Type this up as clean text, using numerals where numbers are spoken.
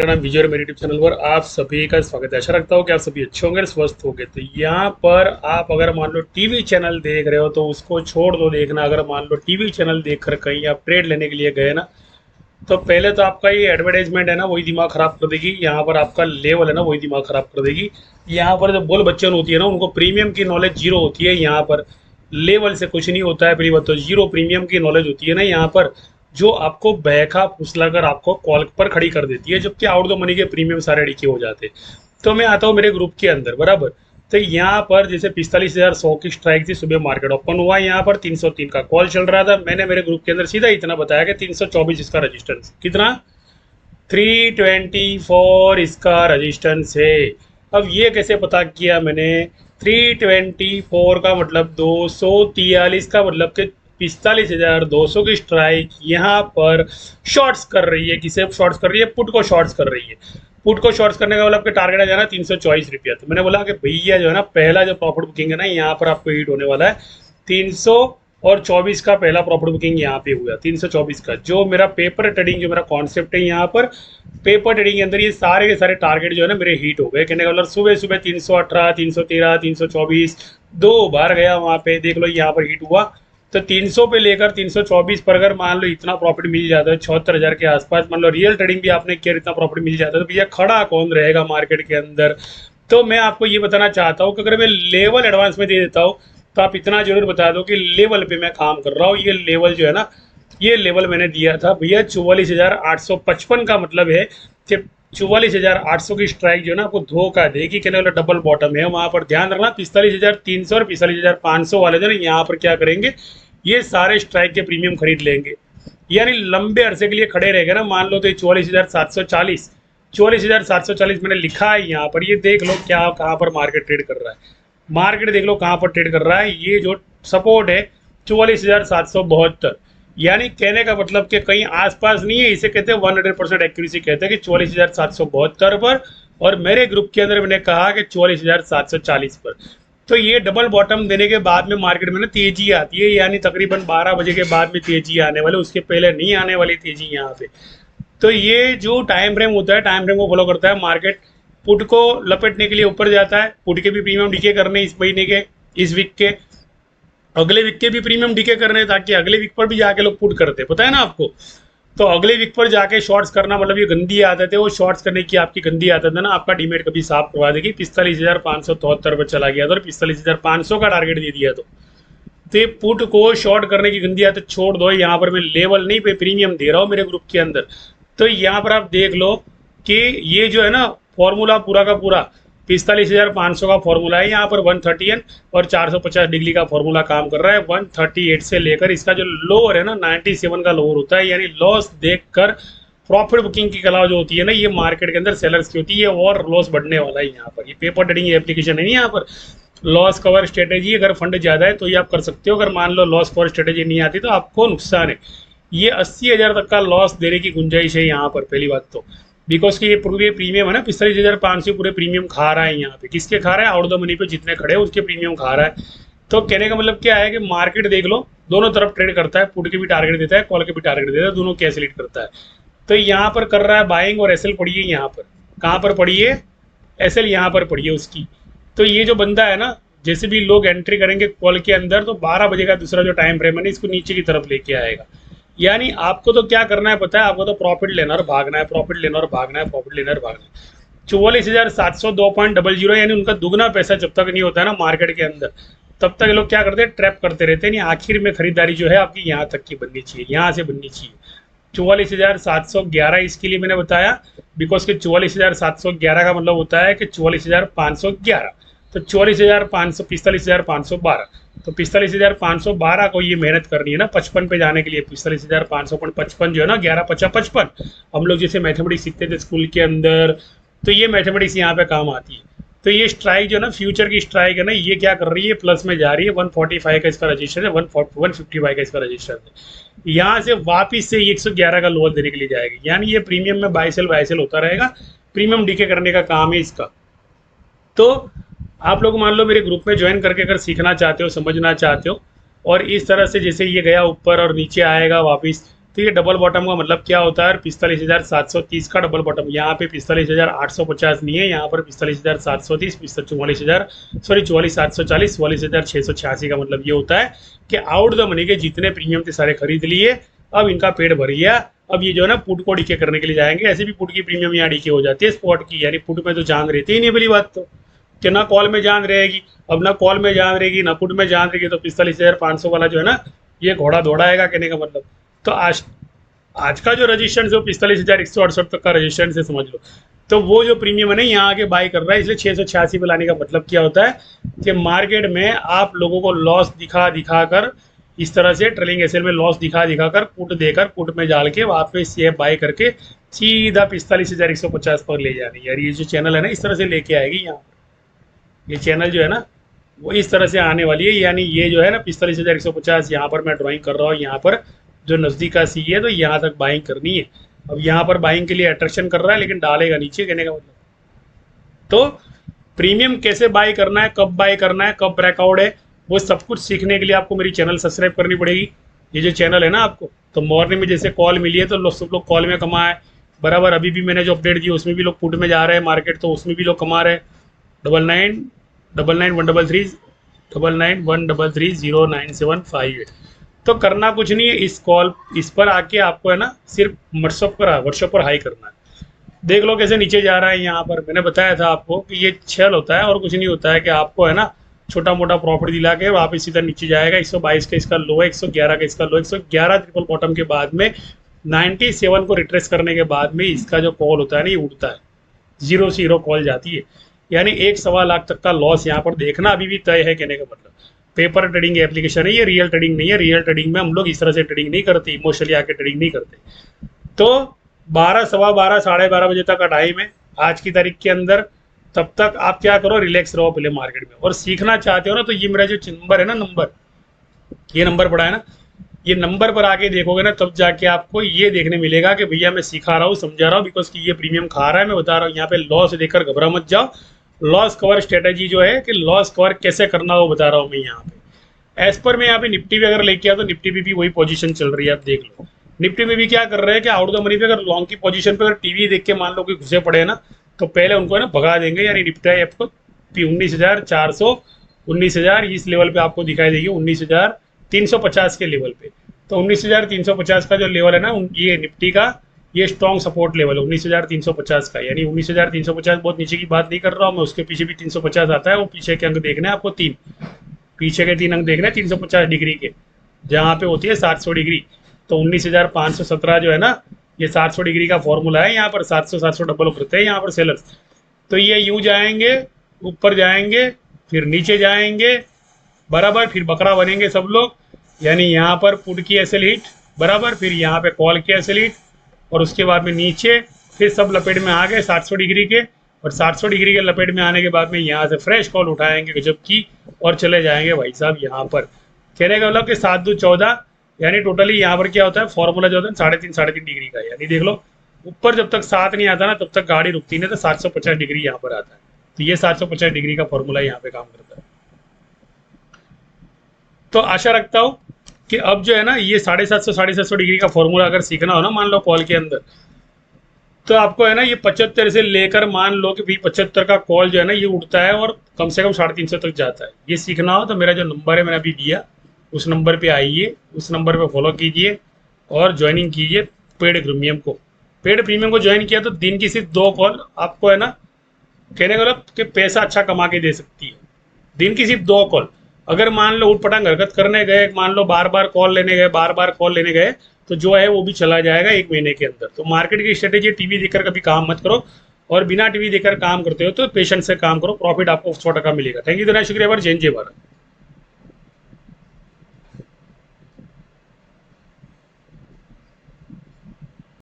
मेरा नाम विजय और मेरे यूट्यूब चैनल पर आप सभी का स्वागत है। आशा रखता हूँ कि आप सभी अच्छे होंगे, स्वस्थ होंगे। तो यहाँ पर आप अगर मान लो टीवी चैनल देख रहे हो तो उसको छोड़ दो देखना। अगर मान लो टीवी चैनल देखकर कहीं आप ट्रेड लेने के लिए गए ना, तो पहले तो आपका ये एडवर्टाइजमेंट है ना वही दिमाग खराब कर देगी। यहाँ पर आपका लेवल है ना वही दिमाग खराब कर देगी। यहाँ पर जो बोल बच्चन होती है ना उनको प्रीमियम की नॉलेज जीरो होती है। यहाँ पर लेवल से कुछ नहीं होता है। पहली बात तो जीरो प्रीमियम की नॉलेज होती है ना यहाँ पर, जो आपको बहका फुसलाकर आपको कॉल पर खड़ी कर देती है, जबकि आउट द मनी के प्रीमियम सारे अड़िके हो जाते हैं। तो मैं आता हूँ मेरे ग्रुप के अंदर बराबर। तो यहाँ पर जैसे 45,100 की स्ट्राइक थी, सुबह मार्केट ओपन हुआ, यहाँ पर 303 का कॉल चल रहा था। मैंने मेरे ग्रुप के अंदर सीधा इतना बताया कि 324 इसका रजिस्टेंस, कितना 324 इसका रजिस्टेंस है। अब ये कैसे पता किया मैंने? 324 का मतलब 243 का मतलब कि 45,200 की स्ट्राइक यहाँ पर शॉर्ट्स कर रही है। किसे शॉर्ट्स कर रही है? पुट को शॉर्ट्स कर रही है। पुट को शॉर्ट्स करने का मतलब कि टारगेट आ जाना 324 रुपया। तो मैंने बोला कि भैया जो है ना पहला जो प्रॉफिट बुकिंग है ना यहाँ पर आपको हिट होने वाला है 324 का पहला प्रॉफिट बुकिंग यहाँ पे हुआ 324 का। जो मेरा पेपर ट्रेडिंग जो मेरा कॉन्सेप्ट है यहाँ पर पेपर ट्रेडिंग के अंदर ये सारे के सारे टारगेट जो है ना मेरे हिट हो गए। कहने का मतलब सुबह सुबह 318, 313, 324 दो बार गया वहाँ पे, देख लो यहाँ पर हिट हुआ। तो 300 पे लेकर 324 पर अगर मान लो इतना प्रॉफिट मिल जाता है 76,000 के आसपास, मान लो रियल ट्रेडिंग भी आपने किया इतना प्रॉफिट मिल जाता है, तो भैया खड़ा कौन रहेगा मार्केट के अंदर? तो मैं आपको ये बताना चाहता हूँ कि अगर मैं लेवल एडवांस में दे देता हूँ तो आप इतना जरूर बता दो कि लेवल पे मैं काम कर रहा हूँ। ये लेवल जो है ना, ये लेवल मैंने दिया था भैया 44,855 का मतलब है कि 44,800 की स्ट्राइक जो है ना आपको धोखा देगी। कहने वाला डबल बॉटम है, वहां पर ध्यान रखना। 45,300 और 45,500 वाले जो ना यहाँ पर क्या करेंगे, ये सारे स्ट्राइक के प्रीमियम खरीद लेंगे, यानी लंबे अरसे के लिए खड़े रहेंगे ना। मान लो तो 44,740 मैंने लिखा है यहाँ पर, ये देख लो क्या कहाँ पर मार्केट ट्रेड कर रहा है। मार्केट देख लो कहाँ पर ट्रेड कर रहा है। ये जो सपोर्ट है 44,772, यानी कहने का मतलब कि कहीं आसपास नहीं है। इसे कहते हैं 100% एक्यूरेसी कहते हैं कि 44,772 पर, और मेरे ग्रुप के अंदर मैंने कहा कि 44,740 पर। तो ये डबल बॉटम देने के बाद में मार्केट में ना तेजी आती है, यानी तकरीबन 12 बजे के बाद में तेजी आने वाली, उसके पहले नहीं आने वाली तेजी यहाँ पे। तो ये जो टाइम फ्रेम होता है टाइम फ्रेम को फॉलो करता है मार्केट। पुट को लपेटने के लिए ऊपर जाता है, पुट के भी प्रीमियम डीके करने इस महीने के, इस वीक के, अगले वीक के भी प्रीमियम डीके करने, ताकि अगले वीक पर भी जाके लोग पुट करते, पता है ना आपको। तो अगले वीक पर जाके शॉर्ट्स करना मतलब ये गंदी आदत है। वो शॉर्ट्स करने की आपकी गंदी आदत है ना, आपका डीमेट कभी साफ करवा देगी। 45,573 पर चला गया था और 45,500 का टारगेट दे दिया। तो ये पुट को शॉर्ट करने की गंदी आदत छोड़ दो। यहाँ पर मैं लेवल नहीं पे प्रीमियम दे रहा हूँ मेरे ग्रुप के अंदर। तो यहाँ पर आप देख लो कि ये जो है ना फॉर्मूला पूरा का पूरा 45,500 का फॉर्मूला है। यहाँ पर 130 और 450 डिग्री का फॉर्मूला काम कर रहा है। 138 से लेकर इसका जो लोअर है ना 97 का लोअर होता है, यानी लॉस देखकर प्रॉफिट बुकिंग की कला जो होती है ना ये मार्केट के अंदर सेलर्स की होती है, और लॉस बढ़ने वाला है यहाँ पर। ये पेपर ट्रेडिंग एप्लीकेशन है यहाँ पर। लॉस कवर स्ट्रेटेजी अगर फंड ज़्यादा है तो ये आप कर सकते हो। अगर मान लो लॉस कवर स्ट्रेटेजी नहीं आती तो आपको नुकसान है। ये 80,000 तक का लॉस देने की गुंजाइश है यहाँ पर, पहली बात तो। बिकॉज कि ये पूरे प्रीमियम है ना 45,500 पूरे प्रीमियम खा रहा है यहाँ पे। किसके खा रहा है? आउट द मनी पे जितने खड़े हैं उसके प्रीमियम खा रहा है। तो कहने का मतलब क्या है कि मार्केट देख लो दोनों तरफ ट्रेड करता है, पुट के भी टारगेट देता है, कॉल के भी टारगेट देता है, दोनों कैसे लीड करता है। तो यहाँ पर कर रहा है बाइंग, और एसएल पड़ी है यहाँ पर। कहाँ पर पड़ी है? एसएल यहाँ पर पड़ी है उसकी। तो ये जो बंदा है ना, जैसे भी लोग एंट्री करेंगे कॉल के अंदर तो 12 बजे का दूसरा जो टाइम फ्रेम है ना इसको नीचे की तरफ लेके आएगा। यानी आपको तो क्या करना है पता है? आपको तो प्रॉफिट लेना और भागना है, प्रॉफिट लेना और भागना है, प्रॉफिट लेना और भागना है। 44,702.00, यानी उनका दुगना पैसा जब तक नहीं होता है ना मार्केट के अंदर, तब तक ये लोग क्या करते हैं? ट्रैप करते रहते हैं। नहीं, आखिर में खरीदारी जो है आपकी यहाँ तक की बननी चाहिए, यहाँ से बननी चाहिए। 44,711 इसके लिए मैंने बताया, बिकॉज के 44,711 का मतलब होता है कि 44,511। तो 44,500, 45,512। तो 45,512 को ये मेहनत करनी है ना 55 पे जाने के लिए। 45,555 जो है ना 11 50 55, हम लोग जैसे मैथमेटिक्स सीखते थे स्कूल के अंदर, तो ये मैथमेटिक्स यहाँ पे काम आती है। तो ये स्ट्राइक जो है ना फ्यूचर की स्ट्राइक है ना, ये क्या कर रही है? प्लस में जा रही है। 145 का इसका रजिस्टर है, 155 का इसका रजिस्टर है। यहाँ से वापिस से 111 का लोअर देने के लिए जाएगी, यानी ये प्रीमियम में बाई सेल होता रहेगा। प्रीमियम डीके करने का काम है इसका। तो आप लोग मान लो मेरे ग्रुप में ज्वाइन करके अगर सीखना चाहते हो, समझना चाहते हो, और इस तरह से जैसे ये गया ऊपर और नीचे आएगा वापस, तो ये डबल बॉटम का मतलब क्या होता है, 45,730 का डबल बॉटम। यहाँ पे 45,850 नहीं है, यहाँ पर 45,730, 44,740, 44,686 का मतलब ये होता है कि आउट द मनी के जितने प्रीमियम थे सारे खरीद लिए, अब इनका पेड़ भर गया। अब ये जो है ना पुट को डीके करने के लिए जाएंगे। ऐसे भी पुट की प्रीमियम यहाँ डीके हो जाती है स्पॉट की, यानी पुट में तो जान रहती ही नहीं बड़ी बात, तो कि ना कॉल में जान रहेगी। अब ना कॉल में जान रहेगी ना पुट में जान रहेगी, तो 45,500 वाला जो है ना ये घोड़ा दौड़ाएगा, कहने का मतलब। तो आज का जो रजिस्ट्रेंस है 45,168 तक का रजिस्ट्रेंस है समझ लो। तो वो जो प्रीमियम है ना यहाँ आके बाई कर रहा है, इसलिए 686 पे लाने का मतलब क्या होता है कि मार्केट में आप लोगों को लॉस दिखा दिखा कर, इस तरह से ट्रेलिंग एसएल में लॉस दिखा दिखा कर पुट देकर पुट में डाल के वापस ये बाई करके सीधा 45,150 पर ले जानी। यार ये जो चैनल है ना इस तरह से लेके आएगी यहाँ, ये चैनल जो है ना वो इस तरह से आने वाली है। यानी ये जो है ना 45,150 यहाँ पर मैं ड्राइंग कर रहा हूँ, यहाँ पर जो नज़दीक का सी है तो यहाँ तक बाइंग करनी है। अब यहाँ पर बाइंग के लिए अट्रैक्शन कर रहा है लेकिन डालेगा नीचे, कहने का मतलब। तो प्रीमियम कैसे बाई करना है, कब बाई करना है, कब ब्रेकआउट है, वो सब कुछ सीखने के लिए आपको मेरी चैनल सब्सक्राइब करनी पड़ेगी। ये जो चैनल है ना आपको, तो मॉर्निंग में जैसे कॉल मिली है तो सब लोग कॉल में कमाए बराबर। अभी भी मैंने जो अपडेट दी उसमें भी लोग पुट में जा रहे हैं मार्केट, तो उसमें भी लोग कमा रहे हैं। 999913399133099758। तो करना कुछ नहीं है, इस पर आके आपको है ना सिर्फ व्हाट्सएप पर हाई करना है। देख लो कैसे नीचे जा रहा है। यहाँ पर मैंने बताया था आपको कि ये छल होता है और कुछ नहीं होता है, कि आपको है ना छोटा मोटा प्रॉफिट दिला के वापस सीधा नीचे जाएगा। 122 का इसका लो है, 111 का इसका लो, 111 ट्रिपल बॉटम के बाद में 97 को रिट्रेस करने के बाद में इसका जो कॉल होता है ना ये उठता है, 0 कॉल जाती है। यानी 1.25 लाख तक का लॉस यहाँ पर देखना अभी भी तय है, कहने का मतलब। पेपर ट्रेडिंग एप्लीकेशन है ये, रियल ट्रेडिंग नहीं है। रियल ट्रेडिंग में हम लोग इस तरह से ट्रेडिंग नहीं करते, इमोशनली आके ट्रेडिंग नहीं करते। तो 12, 12:15, 12:30 बजे तक का टाइम है आज की तारीख के अंदर। तब तक आप क्या करो, रिलैक्स रहो पहले मार्केट में। और सीखना चाहते हो ना तो ये मेरा जो नंबर है ना, ये नंबर पड़ा है ना, ये नंबर पर आके देखोगे ना तब जाके आपको ये देखने मिलेगा कि भैया मैं सिखा रहा हूँ, समझा रहा हूँ, बिकॉज कि ये प्रीमियम खा रहा है। मैं बता रहा हूँ यहाँ पे लॉस देकर घबरा मत जाओ। लॉस कवर स्ट्रेटेजी जो है कि लॉस कवर कैसे करना वो बता रहा हूँ मैं यहाँ पे। एज पर मैं यहाँ पे निफ्टी भी अगर लेके आया तो निफ्टी भी वही पोजीशन चल रही है, आप देख लो। निफ्टी में भी क्या कर रहे हैं कि आउट द मनी पे अगर लॉन्ग की पोजीशन पे अगर टीवी देख के मान लो कि घुसे पड़े ना, तो पहले उनको है ना भगा देंगे। यानी निफ्टी आपको 19,400, 19,000 इस लेवल पे आपको दिखाई देगी, 19,350 के लेवल पे। तो 19,350 का जो लेवल है ना ये निफ्टी का ये स्ट्रॉन्ग सपोर्ट लेवल है 19,350 का। यानी 19,350 बहुत नीचे की बात नहीं कर रहा हूँ मैं, उसके पीछे भी 350 आता है। वो पीछे के अंक देखने हैं आपको, पीछे के 3 अंक देखने हैं 350 डिग्री के, जहाँ पे होती है 700 डिग्री। तो 19,517 जो है ना ये 700 डिग्री का फॉर्मूला है। यहाँ पर 700 डबल करते हैं यहाँ पर सेलर्स। तो ये यूँ जाएंगे, ऊपर जाएंगे, फिर नीचे जाएंगे बराबर, फिर बकरा बनेंगे सब लोग। यानी यहाँ पर पुट की एसएल हिट बराबर, फिर यहाँ पे कॉल की एसएल हिट, और उसके बाद में नीचे फिर सब लपेट में आ गए 700 डिग्री के। और 700 डिग्री के लपेट में आने के बाद में यहाँ से फ्रेश कॉल उठाएंगे गजब की, और चले जाएंगे भाई साहब यहाँ पर। कहने का मतलब कि 7 2 14, यानी टोटली यहाँ पर क्या होता है फॉर्मूला जो होता है 3.5 डिग्री का। यानी देख लो ऊपर जब तक 7 नहीं आता ना तब तक गाड़ी रुकती नहीं, तो 750 डिग्री यहाँ पर आता है। तो ये 750 डिग्री का फॉर्मूला यहाँ पे काम करता है। तो आशा रखता हूँ कि अब जो है ना ये 750 डिग्री का फॉर्मूला अगर सीखना हो ना मान लो कॉल के अंदर, तो आपको है ना ये 75 से लेकर मान लो कि भाई 75 का कॉल जो है ना ये उठता है और कम से कम 350 तक जाता है। ये सीखना हो तो मेरा जो नंबर है मैंने अभी दिया उस नंबर पे आइए, उस नंबर पे फॉलो कीजिए और ज्वाइनिंग कीजिए पेड प्रीमियम को। पेड प्रीमियम को ज्वाइन किया तो दिन की सिर्फ 2 कॉल आपको है ना, कहने का मतलब कि पैसा अच्छा कमा के दे सकती है। दिन की सिर्फ 2 कॉल। अगर मान लो उठ पटांग हरकत करने गए, मान लो बार बार कॉल लेने गए, तो जो है वो भी चला जाएगा 1 महीने के अंदर। तो मार्केट की स्ट्रेटेजी टीवी देखकर कभी काम मत करो, और बिना टीवी देखकर काम करते हो तो पेशेंस से काम करो, प्रॉफिट आपको 100% मिलेगा। थैंक यू, धन्यवाद, शुक्रिया, जय हिंद, जय भारत।